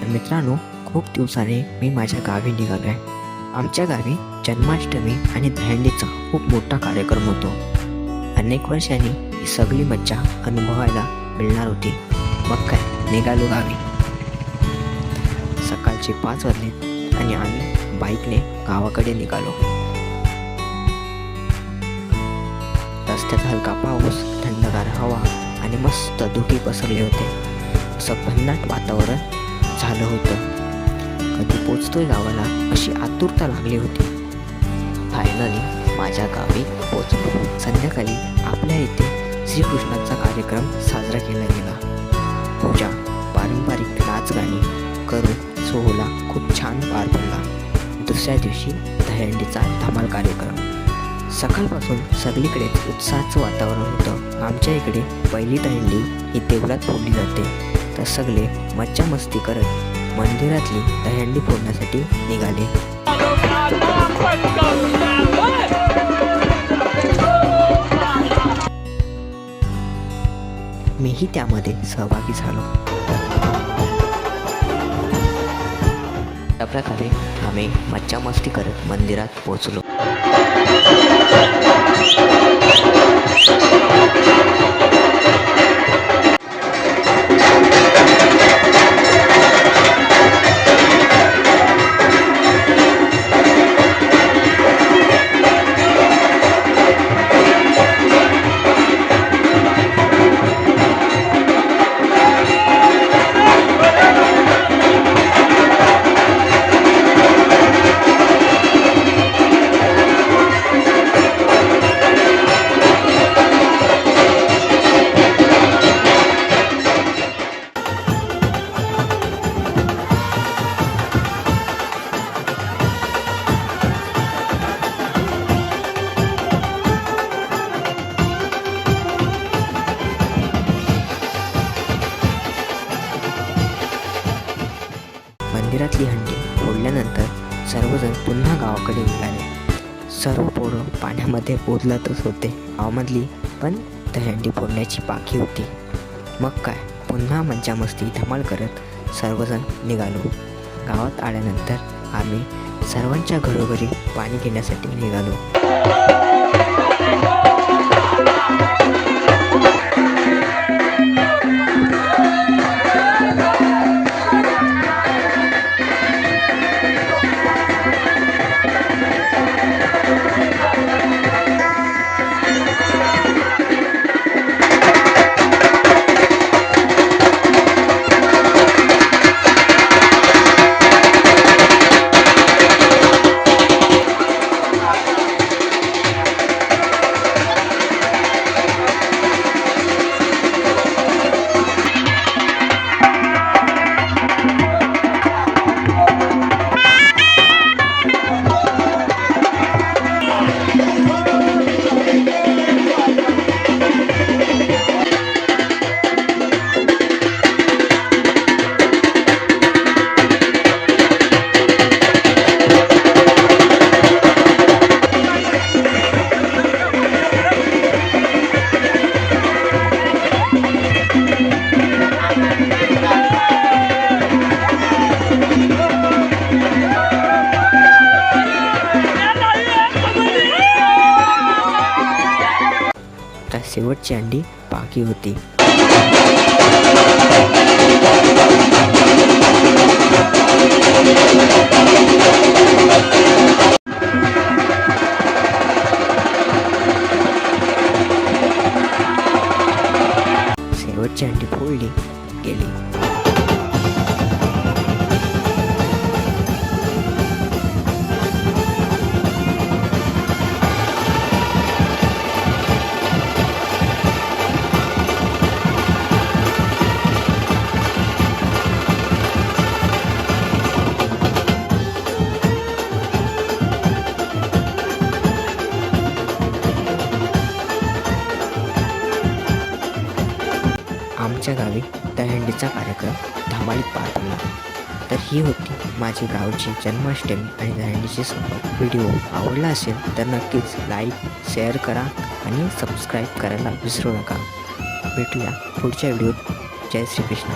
तर मित्रांनो, खूप दिवसाने मी माझ्या गावी निघालो आहे. आमच्या गावी जन्माष्टमी आणि दहीहंडीचा खूप मोठा कार्यक्रम होतो. अनेक वर्षांनी ही सगळी मज्जा अनुभवायला मिळणार होती. मग काय, निघालो गावी. सकाळचे 5 वाजले आणि आम्ही बाईकने गावाकडे निघालो. रस्त्यात हलका पाऊस, थंडगार हवा आणि मस्त धुके पसरले होते. असं भन्नाट वातावरण झालं होतं. कधी पोचतोय गावाला अशी आतुरता लागली होती. फायनली माझ्या गावी पोचलो. संध्याकाळी आपल्या इथे श्रीकृष्णाचा कार्यक्रम साजरा केला गेला. पूजा, पारंपरिक नाच गाणी करून सोहळा खूप छान पार पडला. दुसऱ्या दिवशी दहीहंडीचा धमाल कार्यक्रम. सकाळपासून सगळीकडेच उत्साहाचं वातावरण होतं. आमच्या इकडे पहिली दहीहंडी ही देवळात फोडली जाते, तर सगळे मज्जा मस्ती करत मंदिरातली दहीहंडी फोडण्यासाठी निघाले. मीही त्यामध्ये सहभागी झालो. त्या प्रकारे आम्ही मज्जा मस्ती करत मंदिरात पोहोचलो. मंदिरातली हंडी फोडल्यानंतर सर्वजण पुन्हा गावाकडे निघाले. सर्व पोरं पाण्यामध्ये पोचतच होते. गावामधली पण दहीहंडी फोडण्याची बाकी होती. मग काय, पुन्हा मज्जा मस्ती धमाल करत सर्वजण निघालो. गावात आल्यानंतर आम्ही सर्वांच्या घरोघरी पाणी घेण्यासाठी निघालो. शेवटची अंडी बाकी होती. शेवटची अंडी फोडली गेली. आमच्या गावी दहीहंडीचा कार्यक्रम धमालीत पार पडला. तर ही होती माझी गावची जन्माष्टमी आणि दहीहंडीची सफर. व्हिडिओ आवडला असेल तर नक्कीच लाईक, शेअर करा आणि सबस्क्राईब करायला विसरू नका. भेटूया पुढच्या व्हिडिओत. जय श्रीकृष्ण.